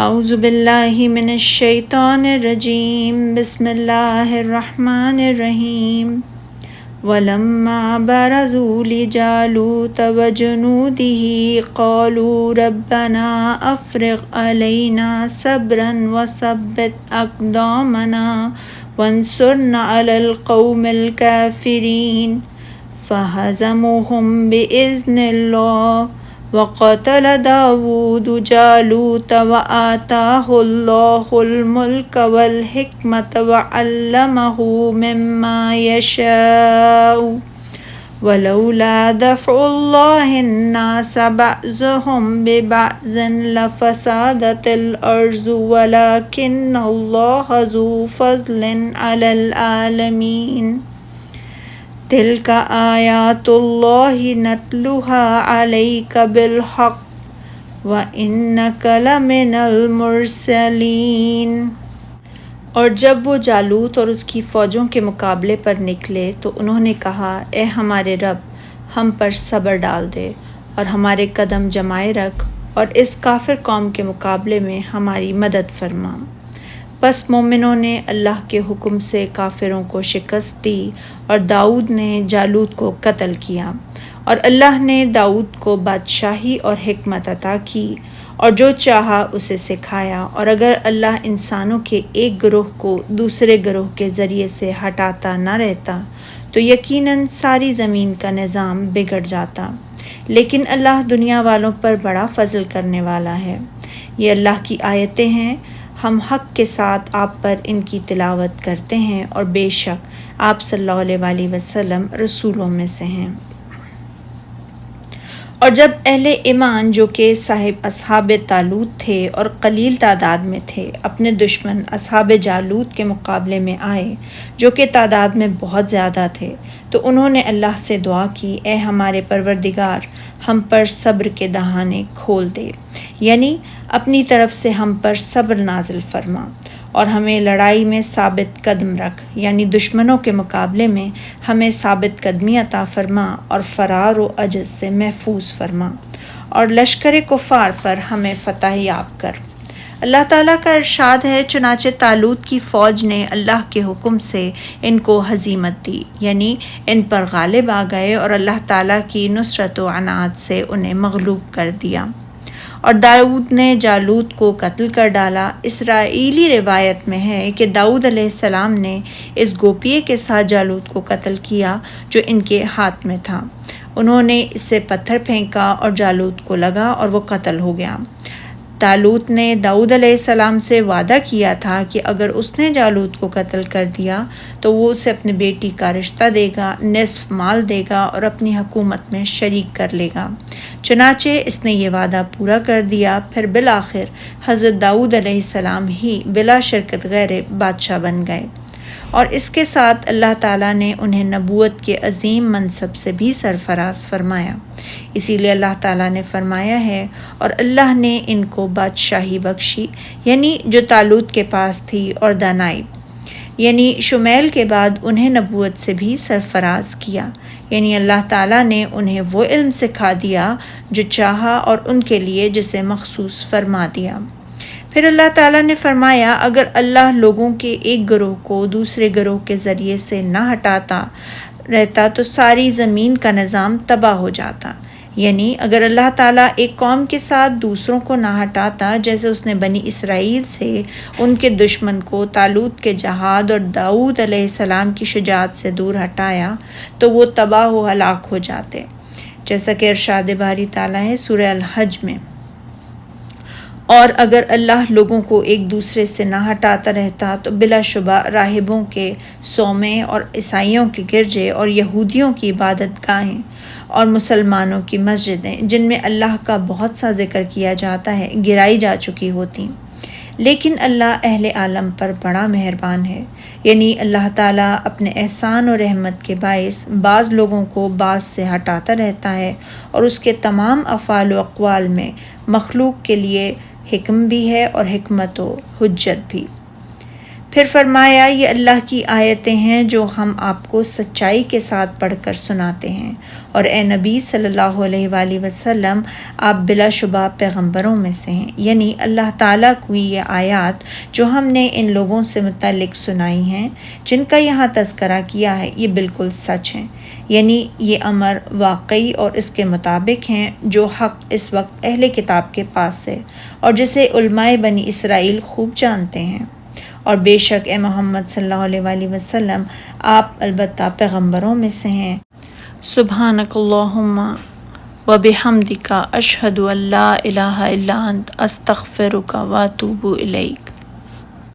اعوذ باللہ من الشیطان الرجیم بسم اللہ الرحمن الرحیم ولما برزوا لجالوت وجنوده قالوا ربنا افرغ علينا صبرا وثبت اقدامنا وانصرنا على القوم الكافرين فهزموهم بإذن الله وقتل داود جالوت وآتاه الله الملك والحكمة وعلمه مما يشاء ولولا دفع الله الناس بعضهم ببعض لفسدت الأرض ولكن الله ذو فضل على العالمين تلك آیات اللہ نتلوها علیک بالحق وإنک لمن المرسلین۔ اور جب وہ جالوت اور اس کی فوجوں کے مقابلے پر نکلے تو انہوں نے کہا، اے ہمارے رب، ہم پر صبر ڈال دے اور ہمارے قدم جمائے رکھ اور اس کافر قوم کے مقابلے میں ہماری مدد فرما۔ بس مومنوں نے اللہ کے حکم سے کافروں کو شکست دی اور داؤد نے جالوت کو قتل کیا، اور اللہ نے داؤد کو بادشاہی اور حکمت عطا کی اور جو چاہا اسے سکھایا، اور اگر اللہ انسانوں کے ایک گروہ کو دوسرے گروہ کے ذریعے سے ہٹاتا نہ رہتا تو یقیناً ساری زمین کا نظام بگڑ جاتا، لیکن اللہ دنیا والوں پر بڑا فضل کرنے والا ہے۔ یہ اللہ کی آیتیں ہیں، ہم حق کے ساتھ آپ پر ان کی تلاوت کرتے ہیں، اور بے شک آپ صلی اللہ علیہ وآلہ وسلم رسولوں میں سے ہیں۔ اور جب اہل ایمان جو کہ صاحب اصحاب طالوت تھے اور قلیل تعداد میں تھے، اپنے دشمن اصحاب جالوت کے مقابلے میں آئے جو کہ تعداد میں بہت زیادہ تھے، تو انہوں نے اللہ سے دعا کی، اے ہمارے پروردگار، ہم پر صبر کے دہانے کھول دے، یعنی اپنی طرف سے ہم پر صبر نازل فرما اور ہمیں لڑائی میں ثابت قدم رکھ، یعنی دشمنوں کے مقابلے میں ہمیں ثابت قدمی عطا فرما اور فرار و عجز سے محفوظ فرما، اور لشکر کفار پر ہمیں فتح یاب کر۔ اللہ تعالیٰ کا ارشاد ہے، چنانچہ طالوت کی فوج نے اللہ کے حکم سے ان کو ہزیمت دی، یعنی ان پر غالب آ گئے اور اللہ تعالیٰ کی نصرت و عنایت سے انہیں مغلوب کر دیا۔ اور داؤد نے جالوت کو قتل کر ڈالا۔ اسرائیلی روایت میں ہے کہ داؤد علیہ السلام نے اس گوپیے کے ساتھ جالوت کو قتل کیا جو ان کے ہاتھ میں تھا۔ انہوں نے اس سے پتھر پھینکا اور جالوت کو لگا اور وہ قتل ہو گیا۔ طالوت نے داؤد علیہ السلام سے وعدہ کیا تھا کہ اگر اس نے جالوت کو قتل کر دیا تو وہ اسے اپنی بیٹی کا رشتہ دے گا، نصف مال دے گا اور اپنی حکومت میں شریک کر لے گا۔ چنانچہ اس نے یہ وعدہ پورا کر دیا۔ پھر بالآخر حضرت داؤد علیہ السلام ہی بلا شرکت غیر بادشاہ بن گئے، اور اس کے ساتھ اللہ تعالیٰ نے انہیں نبوت کے عظیم منصب سے بھی سرفراز فرمایا۔ اسی لیے اللہ تعالیٰ نے فرمایا ہے، اور اللہ نے ان کو بادشاہی بخشی، یعنی جو طالوت کے پاس تھی، اور دانائی، یعنی شمیل کے بعد انہیں نبوت سے بھی سرفراز کیا، یعنی اللہ تعالیٰ نے انہیں وہ علم سکھا دیا جو چاہا اور ان کے لیے جسے مخصوص فرما دیا۔ پھر اللہ تعالیٰ نے فرمایا، اگر اللہ لوگوں کے ایک گروہ کو دوسرے گروہ کے ذریعے سے نہ ہٹاتا رہتا تو ساری زمین کا نظام تباہ ہو جاتا، یعنی اگر اللہ تعالیٰ ایک قوم کے ساتھ دوسروں کو نہ ہٹاتا، جیسے اس نے بنی اسرائیل سے ان کے دشمن کو طالوت کے جہاد اور داؤد علیہ السلام کی شجاعت سے دور ہٹایا تو وہ تباہ و ہلاک ہو جاتے، جیسا کہ ارشاد باری تعالیٰ ہے سورہ الحج میں۔ اور اگر اللہ لوگوں کو ایک دوسرے سے نہ ہٹاتا رہتا تو بلا شبہ راہبوں کے صومعے اور عیسائیوں کے گرجے اور یہودیوں کی عبادت گاہیں اور مسلمانوں کی مسجدیں جن میں اللہ کا بہت سا ذکر کیا جاتا ہے گرائی جا چکی ہوتی۔ لیکن اللہ اہل عالم پر بڑا مہربان ہے، یعنی اللہ تعالیٰ اپنے احسان و رحمت کے باعث بعض لوگوں کو بعض سے ہٹاتا رہتا ہے، اور اس کے تمام افعال و اقوال میں مخلوق کے لیے حکم بھی ہے اور حکمت و حجت بھی۔ پھر فرمایا یہ اللہ کی آیتیں ہیں جو ہم آپ کو سچائی کے ساتھ پڑھ کر سناتے ہیں، اور اے نبی صلی اللہ علیہ وآلہ وسلم آپ بلا شبہ پیغمبروں میں سے ہیں، یعنی اللہ تعالیٰ کو یہ آیات جو ہم نے ان لوگوں سے متعلق سنائی ہیں جن کا یہاں تذکرہ کیا ہے یہ بالکل سچ ہیں، یعنی یہ امر واقعی اور اس کے مطابق ہیں جو حق اس وقت اہل کتاب کے پاس ہے اور جسے علماء بنی اسرائیل خوب جانتے ہیں، اور بے شک اے محمد صلی اللہ علیہ وآلہ وسلم آپ البتہ پیغمبروں میں سے ہیں۔ سبحانک اللہم و بحمدک اشہد ان لا الہ الا انت استغفرک و اتوب الیک۔